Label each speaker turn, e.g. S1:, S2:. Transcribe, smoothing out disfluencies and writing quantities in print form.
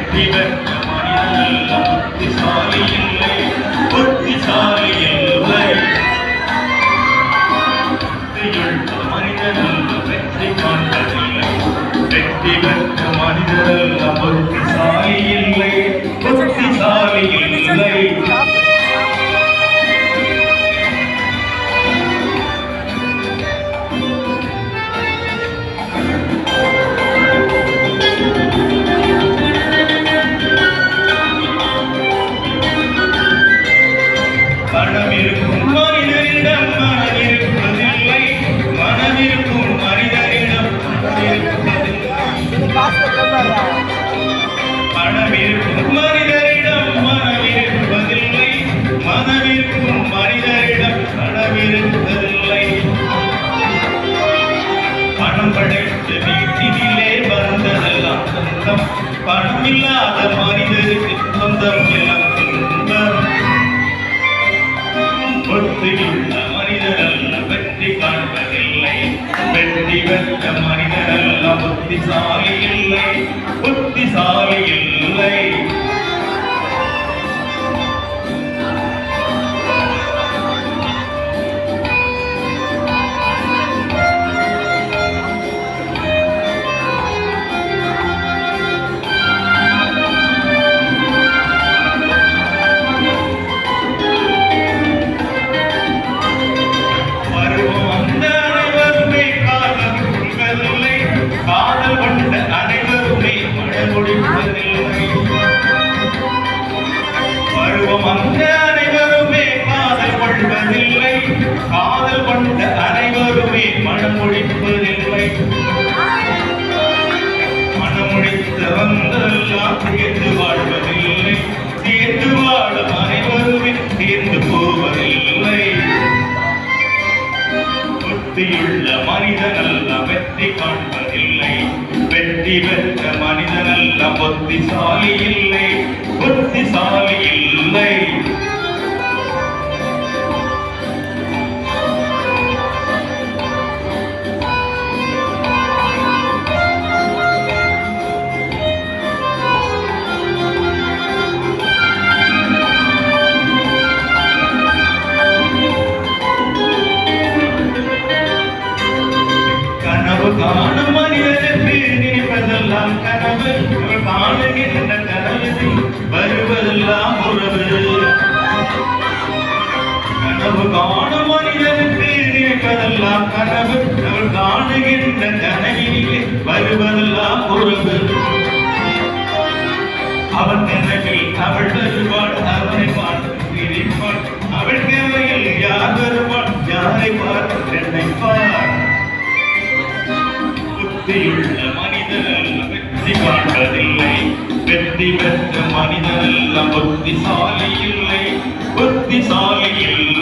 S1: வெற்றி பெற்ற மனிதனல்ல புத்திசாலி இல்லை, புத்திசாலி இல்லை. புத்தியுள்ள மனிதனல்ல வெற்றி காண்பதில்லை, வெற்றி பெற்ற மனிதனல்ல புத்திசாலி இல்லை, புத்திசாலி இல்லை. மனமிருக்கும் மனிதரிடம் மனமிருப்பதில்லை, மனமிருக்கும் மனிதரிடம் மனமிருப்பதில்லை. மனமிருக்கும் மனிதரிடம் மனமிருப்பதில்லை, மனமிருக்கும் மனிதரிடம் மனமிருப்பதில்லை. பணம் படைத்த வீட்டினிலே வந்ததெல்லாம் சொந்தம், பணமில்லாத மனிதருக்கு சொந்தம் எல்லாம் துன்பம். புத்தியுள்ள மனிதனல்ல வெற்றி காண்பதில்லை, வெற்றி பெற்ற மனிதனல்ல புத்திசாலி இல்லை, புத்திசாலி இல்லை. காதல் கொண்ட அனைவருமே மனமுடிப்பதில்லை, பருவம் அந்த அனைவருமே காதல் கொள்வதில்லை, காதல் கொண்ட அனைவருமே மனமுடிப்பதில்லை. மனமுடித்த வந்தெல்லாம் சேர்ந்து வாழ்வதில்லை, சேர்ந்து வாழும் அனைவருமே சேர்ந்து போவதில்லை. புத்தியுள்ள மனிதனல்ல வெற்றி காண்பதில்லை, வெற்றி பெற்ற மனிதனல்ல புத்திசாலி இல்லை, புத்திசாலி இல்லை. காணும் மனிதனுக்கு நினைப்பதெல்லாம் கனவு, காணுகின்ற கனவு வருவதெல்லாம் உறவு. கனவு காணும் மனிதனுக்கு நினைப்பதெல்லாம் கனவு, அவள் காணுகின்ற கனவிலே வருவதெல்லாம் உறவு. அவன் கனவில் அவள் வருவாள், அவனை பார்த்து சிரிப்பாள், அவள் கனவில் யார் வருவாள், யாரை பார்த்து நினைப்பாள். புத்தியுள்ள மனிதனல்ல வெற்றி காண்பதில்லை, வெற்றி பெற்ற மனிதனல்ல புத்திசாலி இல்லை, புத்திசாலி இல்லை.